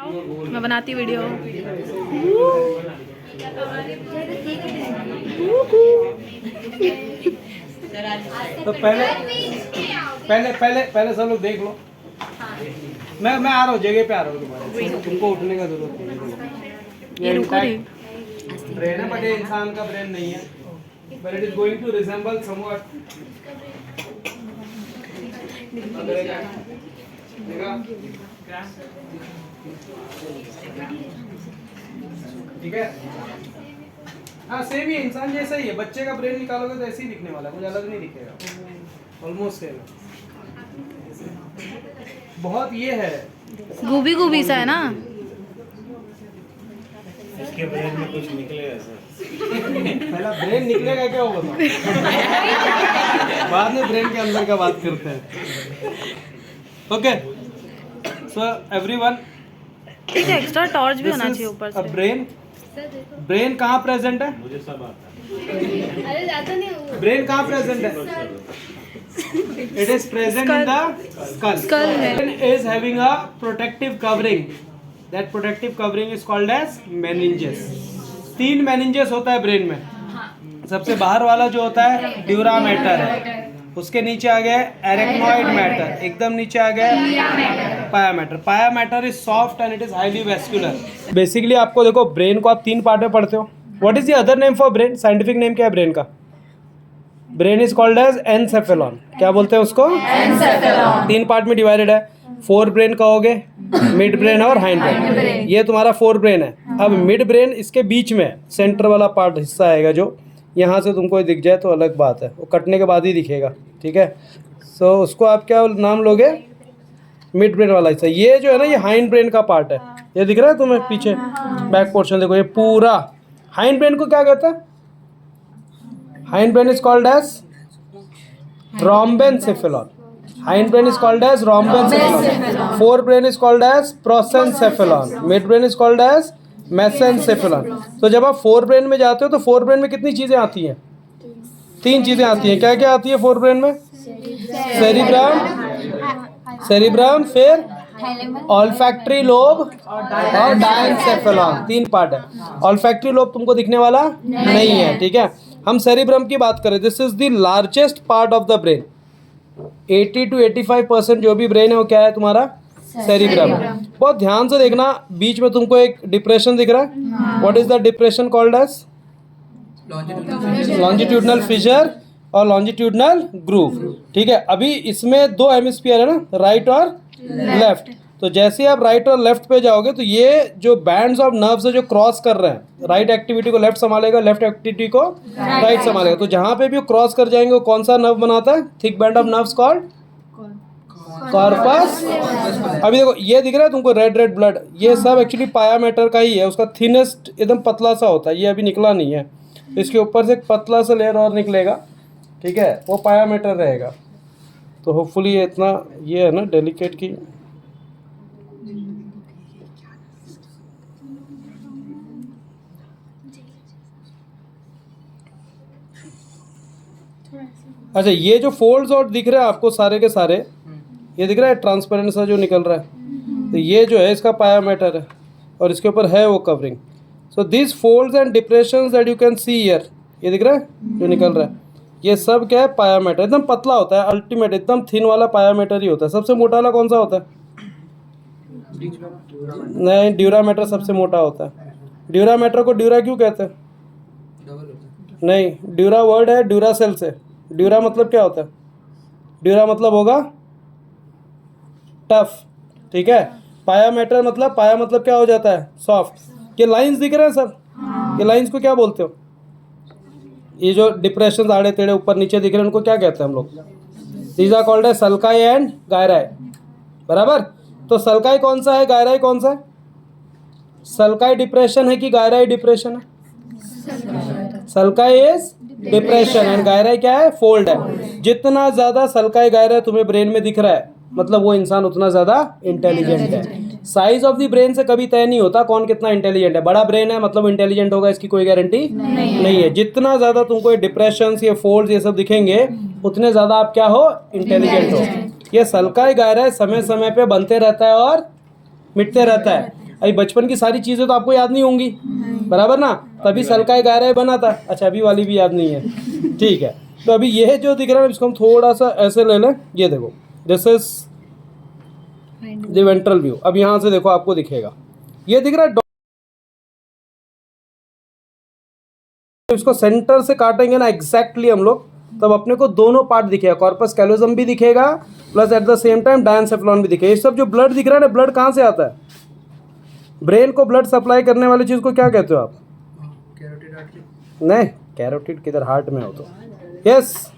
मैं बनाती वीडियो। तो पहले पहले पहले पहले सब लोग देख लो। मैं आ रहा हूँ, जगह पे आ रहा हूँ तुम्हारे, तुमको उठने का जरूरत नहीं। ये ब्रेन है बट ये इंसान का ब्रेन नहीं है, but it is going to resemble something. ठीक है, हाँ सेम ही इंसान जैसा ही है। बच्चे का ब्रेन निकालोगे तो ऐसे ही दिखने वाला है, कुछ अलग नहीं दिखेगा, ऑलमोस्ट सेम। बहुत ये है गोभी गोभी सा है ना। इसके ब्रेन में कुछ निकलेगा सर। पहला ब्रेन निकलेगा क्या वो बताओ, बाद में ब्रेन के अंदर का बात करते हैं। ओके सो एवरीवन, एक एक्स्ट्रा टॉर्च भी होना चाहिए ऊपर से। ब्रेन कहाँ प्रेजेंट है? मुझे सब आता है। अरे ज्यादा नहीं। ब्रेन कहाँ प्रेजेंट है? It is present in the skull. Brain is having a protective covering. That protective covering is called as meninges. 3 meninges होता है ब्रेन में। सबसे बाहर वाला जो होता है ड्यूरा मैटर है, उसके नीचे आ गया एरेक्नॉइड मैटर, एकदम नीचे आ गया पाया मैटर। पाया matter is soft and it is highly vascular. Basically आपको देखो, ब्रेन को आप 3 पार्ट में पढ़ते हो। What is the other name for brain? Scientific name क्या है ब्रेन का? Brain is called as encephalon. क्या बोलते हैं उसको? एनसेफेलॉन। 3 पार्ट में डिवाइडेड है। 4 ब्रेन कहोगे, मिड ब्रेन और हाइंड ब्रेन। ये तुम्हारा 4 ब्रेन है। अब मिड ब्रेन इसके बीच में सेंटर वाला पार्ट हिस्सा आएगा, जो यहाँ से तुमको दिख जाए तो अलग बात है, वो कटने के बाद ही दिखेगा। ठीक है, सो उसको आप क्या नाम लोगे? मिड ब्रेन वाला हिस्सा। ये जो है ना, ये हाइंड ब्रेन का पार्ट है। ये दिख रहा है तुम्हें पीछे बैक पोर्शन, देखो ये पूरा हाइंड ब्रेन को क्या कहता है? Hind brain is called as rhombencephalon. Hind brain is called as rhombencephalon. Fore brain is called as prosencephalon. Mid brain is called as mesencephalon. तो जब आप 4 ब्रेन में जाते हो तो 4 ब्रेन में कितनी चीजें आती हैं? 3 चीजें आती हैं। क्या क्या आती है 4 ब्रेन में? सेरिब्रम, फिर ऑल्फैक्टरी लोब और डायनसेफेलॉन। 3 पार्ट है। ऑल्फैक्टरी लोब तुमको दिखने वाला नहीं है। ठीक है, हम सेरिब्रम की बात करें, this is the largest part of the brain. 80 to 85% जो भी ब्रेन है वो क्या है तुम्हारा? सेरिब्रम। बहुत ध्यान से देखना, बीच में तुमको एक डिप्रेशन दिख रहा है। What is the depression called as? Longitudinal fissure और लॉन्जिट्यूडनल ग्रूव। ठीक है, अभी इसमें 2 हेमिस्फीयर है ना, राइट और लेफ्ट। तो जैसे ही आप राइट और लेफ्ट पे जाओगे तो ये जो बैंड्स ऑफ नर्व्स है जो क्रॉस कर रहे हैं, राइट एक्टिविटी को लेफ्ट संभालेगा, लेफ्ट एक्टिविटी को राइट संभालेगा। तो जहां पे भी वो क्रॉस कर जाएंगे वो कौन सा नर्व बनाता है? Thick band of nerves called corpus. अभी देखो ये दिख रहा है तुमको, रेड रेड ब्लड, ये सब एक्चुअली पाया मैटर का ही है। उसका थिनेस्ट एकदम पतला सा होता है, ये अभी निकला नहीं है। इसके ऊपर से एक पतला सा लेयर और निकलेगा। ठीक है, वो पाया मैटर रहेगा। तो होपफुली ये इतना ये है ना डेलिकेट की। अच्छा, ये जो फोल्ड्स और दिख रहा है आपको सारे के सारे, ये दिख रहा है ट्रांसपेरेंट सा जो निकल रहा है, तो ये जो है इसका पाया मैटर है और इसके ऊपर है वो covering. So this folds and depressions that you can see here, ये दिख रहा है जो निकल रहा है, ये सब क्या है? पाया मैटर। एकदम पतला होता है, अल्टीमेट एकदम थिन वाला पाया मैटर ही होता है। सबसे मोटा वाला कौन सा होता है? नहीं, ड्यूरा मैटर सबसे मोटा होता है। ड्यूरा मैटर को ड्यूरा क्यों कहते हैं? नहीं, ड्यूरा वर्ड है ड्यूरा सेल से। ड्यूरा मतलब क्या होता है? ड्यूरा मतलब होगा टफ। ठीक है, पाया मैटर मतलब, पाया मतलब क्या हो जाता है? सॉफ्ट। ये लाइंस दिख रहे हैं सब, ये लाइंस को क्या बोलते हो? ये जो डिप्रेशन आड़े टेढ़े ऊपर नीचे दिख रहे हैं उनको क्या कहते हैं हम लोग? These are called as sulci and gyri. बराबर। तो सल्काई कौन सा है, गायराई कौन सा है? सल्काई डिप्रेशन है कि गायराई डिप्रेशन है? सल्काई इज डिप्रेशन एंड गायराई क्या है? फोल्ड है। जितना ज्यादा सल्काई गायराई तुम्हें ब्रेन में दिख रहा है, मतलब वो इंसान उतना ज्यादा इंटेलिजेंट है। साइज ऑफ द ब्रेन से कभी तय नहीं होता कौन कितना इंटेलिजेंट है। बड़ा ब्रेन है मतलब इंटेलिजेंट होगा, इसकी कोई गारंटी नहीं है। जितना ज्यादा तुमको ये डिप्रेशन, ये फोल्ड्स, ये सब दिखेंगे, उतने ज्यादा आप क्या हो? इंटेलिजेंट हो। ये सल्काई गायराई समय समय पे बनते रहता है और मिटते रहता है। अभी बचपन की सारी चीज़ें तो आपको याद नहीं होंगी, बराबर ना, तभी सलकाय गायराय बना था। अच्छा अभी वाली भी याद नहीं है, ठीक है। तो अभी यह जो दिख रहा है इसको हम थोड़ा सा ऐसे ले लें, ये देखो this is the ventral view. अब यहाँ से देखो आपको दिखेगा, ये दिख रहा है, इसको सेंटर से काटेंगे ना एग्जैक्टली हम लोग, तब अपने को दोनों पार्ट दिखेगा, कॉर्पस कैलोजम भी दिखेगा plus at the same time diencephalon भी दिखेगा। ये सब जो ब्लड दिख रहा है ना, ब्लड कहाँ से आता है? ब्रेन को ब्लड सप्लाई करने वाली चीज़ को क्या कहते हो आप? Carotid artery. नहीं, कैरोटिड किधर, हार्ट में हो तो। यस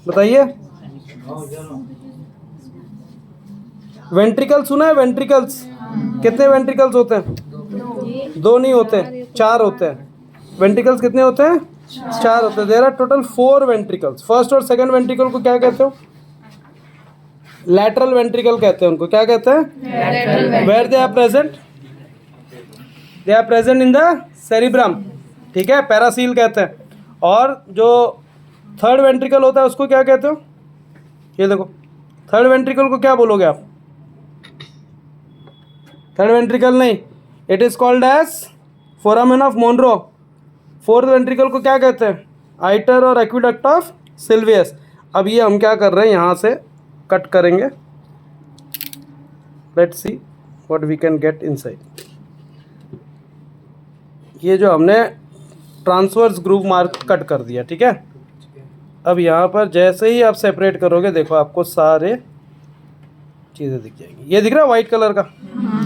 बताइए। वेंट्रिकल सुना है? वेंट्रिकल्स कितने वेंट्रिकल्स होते हैं? दो नहीं होते, 4 होते हैं। वेंट्रिकल्स कितने होते हैं? 4 होते हैं। There are total 4 ventricles. First और सेकंड वेंट्रिकल को क्या कहते हो? लैटरल वेंट्रिकल कहते हैं उनको। क्या कहते हैं? Where they are present? They are present in the cerebrum, ठीक है, पैरासील कहते हैं। और जो थर्ड वेंट्रिकल होता है उसको क्या कहते हो? ये देखो, थर्ड वेंट्रिकल को क्या बोलोगे आप? थर्ड वेंट्रिकल नहीं, it is called as foramen of Monro. Fourth ventricle को क्या कहते हैं? आइटर और एक्विडक्ट ऑफ सिल्वियस। अब ये हम क्या कर रहे हैं, यहाँ से कट करेंगे। Let's see what we can get inside. ये जो हमने ट्रांसवर्स ग्रूव मार्क कट कर दिया, ठीक है। अब यहाँ पर जैसे ही आप सेपरेट करोगे, देखो आपको सारे चीज़ें दिख जाएंगी। ये दिख रहा है वाइट कलर का,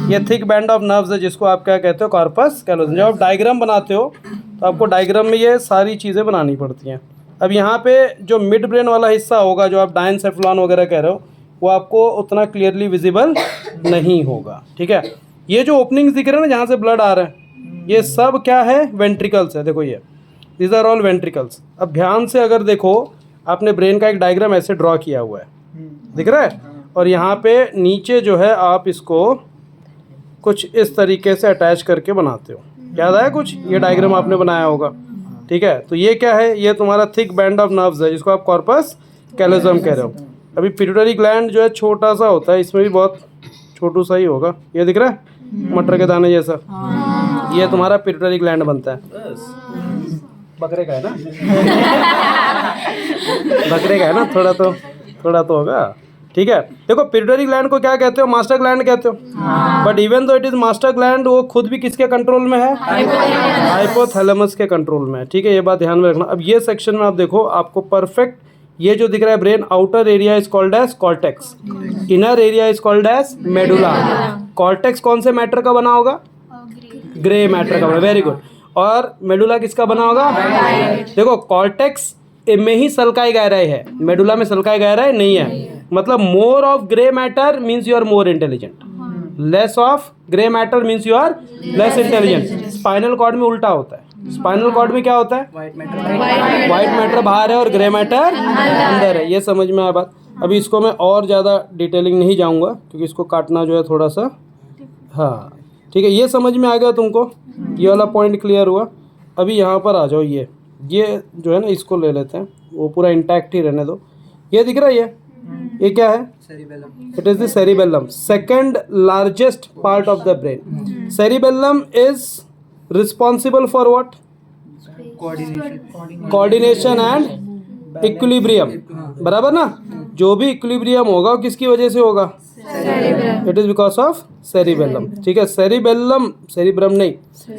ये थिक बैंड ऑफ नर्व्स है, जिसको आप क्या कहते हो? Corpus callosum. जब आप डायग्राम बनाते हो तो आपको डायग्राम में ये सारी चीज़ें बनानी पड़ती हैं। अब यहाँ पे जो मिड ब्रेन वाला हिस्सा होगा, जो आप डायनसेफ्लॉन वगैरह कह रहे हो, वो आपको उतना क्लियरली विजिबल नहीं होगा, ठीक है। ये जो ओपनिंग्स दिख रहे हैं ना, जहाँ से ब्लड आ रहा है, ये सब क्या है? वेंट्रिकल्स है। देखो ये दीज आर ऑल वेंट्रिकल्स। अब ध्यान से अगर देखो, आपने ब्रेन का एक डायग्राम ऐसे ड्रॉ किया हुआ है, दिख रहा है, और यहाँ पे नीचे जो है आप इसको कुछ इस तरीके से अटैच करके बनाते हो। याद आया कुछ? ये डायग्राम आपने बनाया होगा, ठीक है। तो ये क्या है? ये तुम्हारा थिक बैंड ऑफ नर्व्स है, जिसको आप कॉर्पस कैलोजम कह रहे हो। अभी पिट्यूटरी ग्लैंड जो है छोटा सा होता है, इसमें भी बहुत छोटू सा ही होगा। ये दिख रहा है मटर के दाने जैसा, ये तुम्हारा पिट्यूटरी ग्लैंड बनता है। बकरे का है ना? बकरे का है ना, थोड़ा तो होगा, ठीक है। देखो पिट्यूटरी ग्लैंड को क्या कहते हो? मास्टर ग्लैंड कहते हो। But even though it is master gland, वो खुद भी किसके कंट्रोल में है? हाइपोथैलेमस के कंट्रोल में है, ठीक है। ये बात ध्यान में रखना। अब ये सेक्शन में आप देखो, आपको परफेक्ट ये जो दिख रहा है brain, outer area is called as cortex, inner area is called as medulla. Cortex कौन से मैटर का बना होगा? ग्रे मैटर का बना, वेरी गुड। और मेडुला किसका बना होगा? देखो कॉर्टेक्स में ही सल्काई गायराई है, मेडुला में सल्काई गायराई नहीं है। मतलब more of grey matter means you are more intelligent, less of grey matter means you are less intelligent. Spinal cord में उल्टा होता है। स्पाइनल कॉर्ड में क्या होता है? वाइट मैटर बाहर है और ग्रे मैटर अंदर है। ये समझ में आया बात? अभी इसको मैं और ज़्यादा डिटेलिंग नहीं जाऊँगा, क्योंकि इसको काटना जो है थोड़ा सा, हाँ ठीक है। ये समझ में आ गया तुमको? ये वाला पॉइंट क्लियर हुआ? अभी यहाँ पर आ जाओ, ये जो है ना, इसको ले लेते हैं, वो पूरा इंटैक्ट ही रहने दो। ये दिख रहा है, ये क्या है? It is the cerebellum, second largest part of the brain. Cerebellum is responsible for what? Coordination and equilibrium, बराबर ना? जो भी इक्विलिब्रियम होगा वो किसकी वजह से होगा? It is because of cerebellum, ठीक है। सेरिबेलम, सेरिब्रम नहीं,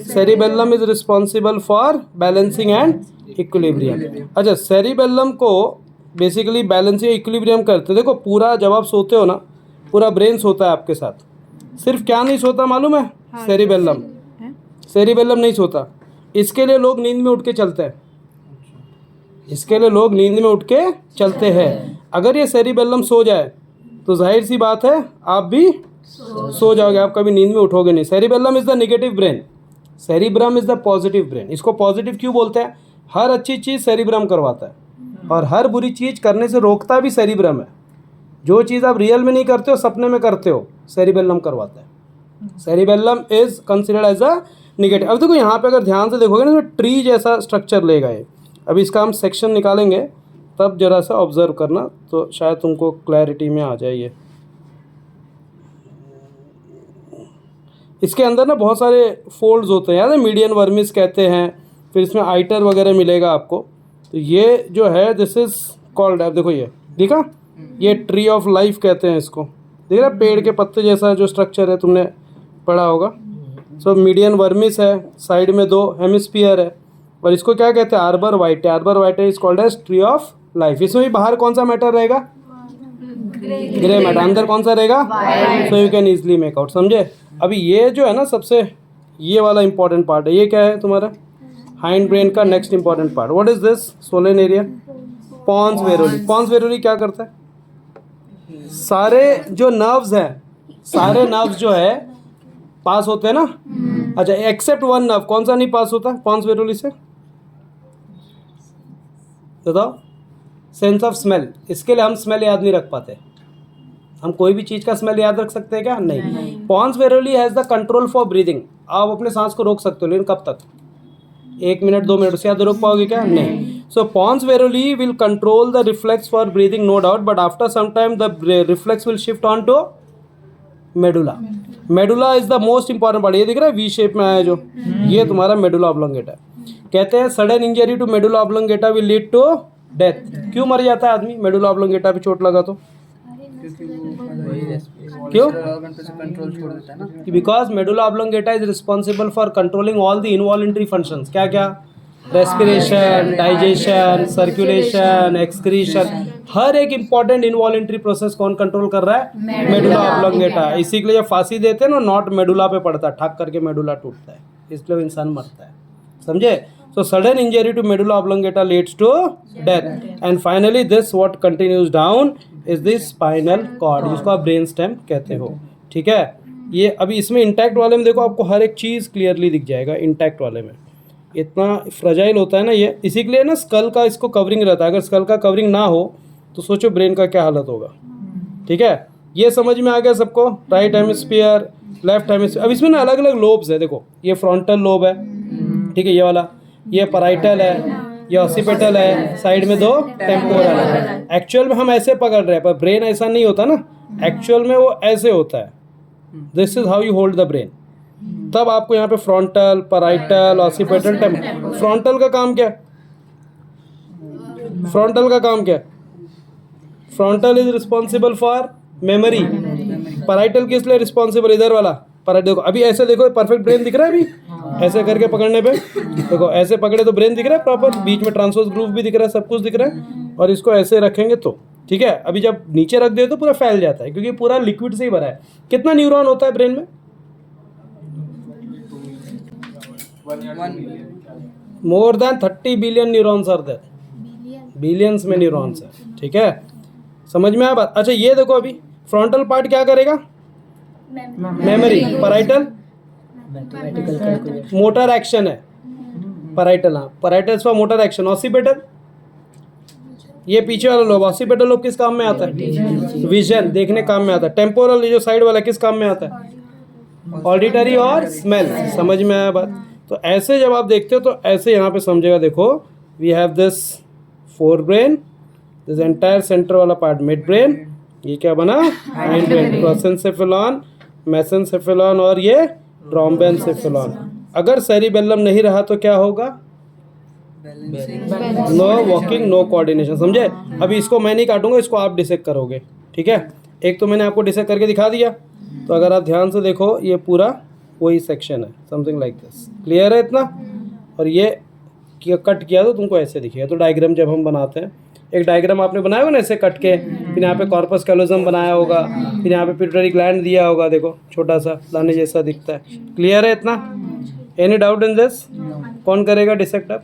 cerebellum is responsible for balancing and equilibrium. अच्छा, सेरिबेलम को बेसिकली बैलेंसिंग इक्विलिब्रियम करते। देखो पूरा जब आप सोते हो ना, पूरा ब्रेन सोता है आपके साथ, सिर्फ क्या नहीं सोता मालूम है? सेरिबेलम। सेरिबेलम नहीं सोता। इसके लिए लोग नींद में उठ के चलते हैं, इसके लिए लोग नींद में उठ के चलते हैं। अगर ये सेरिबेलम सो जाए तो जाहिर सी बात है आप भी सो जाओगे, आप कभी नींद में उठोगे नहीं। Cerebellum is the negative brain, cerebrum is the positive brain. इसको पॉजिटिव क्यों बोलते हैं? हर अच्छी चीज़ सेरिब्रम करवाता है, और हर बुरी चीज़ करने से रोकता भी सेरिब्रम है। जो चीज़ आप रियल में नहीं करते हो, सपने में करते हो, सेरिबेलम करवाता है। Cerebellum is considered as a negative. अब देखो यहाँ पे अगर ध्यान से देखोगे ना, तो ट्री जैसा स्ट्रक्चर लेगा ये। अभी इसका हम सेक्शन निकालेंगे, तब जरा सा ऑब्जर्व करना, तो शायद तुमको क्लैरिटी में आ जाए। इसके अंदर ना बहुत सारे फोल्ड्स होते हैं, याद है, मीडियन वर्मिस कहते हैं, फिर इसमें आइटर वगैरह मिलेगा आपको। तो ये जो है दिस इज़ कॉल्ड, आप देखो ये देखा, ये ट्री ऑफ लाइफ कहते हैं इसको, देख रहा पेड़ के पत्ते जैसा जो स्ट्रक्चर है, तुमने पढ़ा होगा। सो मीडियन वर्मिस है, साइड में 2 हेमिस्फीयर है, और इसको क्या कहते हैं, arbor vitae. Arbor vitae is called as tree of life. इसमें भी बाहर कौन सा मैटर रहेगा, ग्रे मैटर, अंदर कौन सा रहेगा, so you can easily make out, समझे। अभी ये जो है ना सबसे ये वाला इंपॉर्टेंट पार्ट है, ये क्या है तुम्हारा हाइंड ब्रेन का next important part. What is this, swollen area, pons varolii. Pons varolii क्या करता है, सारे जो नर्व्स हैं, सारे नर्व्स जो है पास होते हैं ना, अच्छा एक्सेप्ट वन नर्व, कौन सा नहीं पास होता पॉन्स वेरोली से, बताओ, सेंस ऑफ स्मेल। इसके लिए हम स्मेल याद नहीं रख पाते, हम कोई भी चीज़ का स्मेल याद रख सकते हैं क्या, नहीं। Pons varolii has the control for breathing. आप अपने सांस को रोक सकते हो, लेकिन कब तक, 1 मिनट 2 मिनट से ज़्यादा रोक पाओगे क्या, नहीं। So pons varolii will control the reflex for breathing, no doubt, but after some time the reflex will shift on to medulla. Medulla is the most important part. ये दिख रहा है वी शेप में आया जो, ये तुम्हारा मेडुला ऑब्लोंगेटा है। कहते हैं sudden injury to medulla oblongata will lead to death. क्यों मर जाता है आदमी मेडुला ऑब्लोंगेटा पे चोट लगा तो, क्यों, because medulla oblongata is responsible for controlling all the involuntary functions. क्या क्या, रेस्पिरेशन, डाइजेशन, सर्कुलेशन, एक्सक्रीशन, हर एक इंपॉर्टेंट इनवॉलंटरी प्रोसेस कौन कंट्रोल कर रहा है, मेडुला ऑब्लोंगेटा। इसी के लिए जब फांसी देते हैं ना, नॉट मेडुला पे पड़ता है, ठक करके मेडुला टूटता है, इसलिए इंसान मरता है, समझे। So sudden injury to medulla oblongata leads to death, and finally this what continues down is the spinal cord, जिसको आप ब्रेन स्टेम कहते हो, ठीक है। ये अभी इसमें इंटैक्ट वाले में देखो आपको हर एक चीज़ क्लियरली दिख जाएगा। इंटैक्ट वाले में इतना फ्रजाइल होता है ना ये, इसी के लिए ना स्कल का इसको कवरिंग रहता है। अगर स्कल का कवरिंग ना हो तो सोचो ब्रेन का क्या हालत होगा, ठीक है। ये समझ में आ गया सबको, राइट हेमिस्फीयर, लेफ्ट हेमिस्फीयर। अब इसमें ना अलग अलग लोब्स है, देखो ये फ्रंटल लोब है, ठीक है, ये वाला, ये पैराइटल है, ये ऑसिपिटल है, साइड में 2 टेम्पोरल है। एक्चुअल में हम ऐसे पकड़ रहे हैं, पर ब्रेन ऐसा नहीं होता ना, एक्चुअल में वो ऐसे होता है। This is how you hold the brain. तब आपको यहाँ पे frontal, parietal, occipital, temporal. Frontal का काम क्या है, फ्रंटल का काम क्या है, frontal is responsible for memory. Parietal किस लिए रिस्पॉन्सिबल, इधर वाला पैराइटल। देखो अभी ऐसे देखो, परफेक्ट ब्रेन दिख रहा है, अभी ऐसे करके पकड़ने पे देखो, ऐसे पकड़े तो ब्रेन दिख रहा है प्रॉपर, बीच में ट्रांसवर्स ग्रूव भी दिख रहा है, सब कुछ दिख रहा है। और इसको ऐसे रखेंगे तो ठीक है। अभी जब नीचे रख दे तो पूरा फैल जाता है, क्योंकि पूरा लिक्विड से ही भरा है। कितना न्यूरॉन होता है ब्रेन में, more than 30 billion neurons are there, billions में न्यूरॉन्स है, ठीक है, समझ में आया बात। अच्छा ये देखो अभी फ्रंटल पार्ट क्या करेगा, मेमोरी। पैराइटल मोटर एक्शन है, पैराइटल, हाँ parietal for motor action. Occipital ये पीछे वाला लोब, ऑसिपिटल लोब किस काम में आता है, विजन, देखने काम में आता है। टेम्पोरल ये जो साइड वाला किस काम में आता है, ऑडिटरी और स्मेल। समझ में आया बात। तो ऐसे जब आप देखते हो तो ऐसे यहाँ पे समझेगा, देखो we have this fore brain, this entire centre वाला पार्ट मिड ब्रेन, ये क्या बना हाइंड ब्रेन, प्रोसेंसेफेलॉन, मेसेंसेफेलॉन और ये ट्रॉम्बेनसेफेलॉन। अगर सेरिबेलम नहीं रहा तो क्या होगा, नो वॉकिंग, नो कोऑर्डिनेशन। समझे। अभी इसको मैं नहीं काटूंगा, इसको आप डिसेक्ट करोगे, ठीक है। एक तो मैंने आपको डिसेक्ट करके दिखा दिया, तो अगर आप ध्यान से देखो ये पूरा वही सेक्शन है, समथिंग लाइक दिस। क्लियर है इतना। और ये कट किया तो तुमको ऐसे दिखेगा। तो डायग्राम जब हम बनाते हैं, एक डायग्राम आपने बनाया होगा ना ऐसे कट के, फिर यहाँ पे कॉर्पस कैलोजम बनाया होगा, फिर यहाँ पे पिट्यूटरी ग्लैंड दिया होगा, देखो छोटा सा दाने जैसा दिखता है। क्लियर है इतना। Any doubt in this. कौन करेगा डिसेक्ट अब।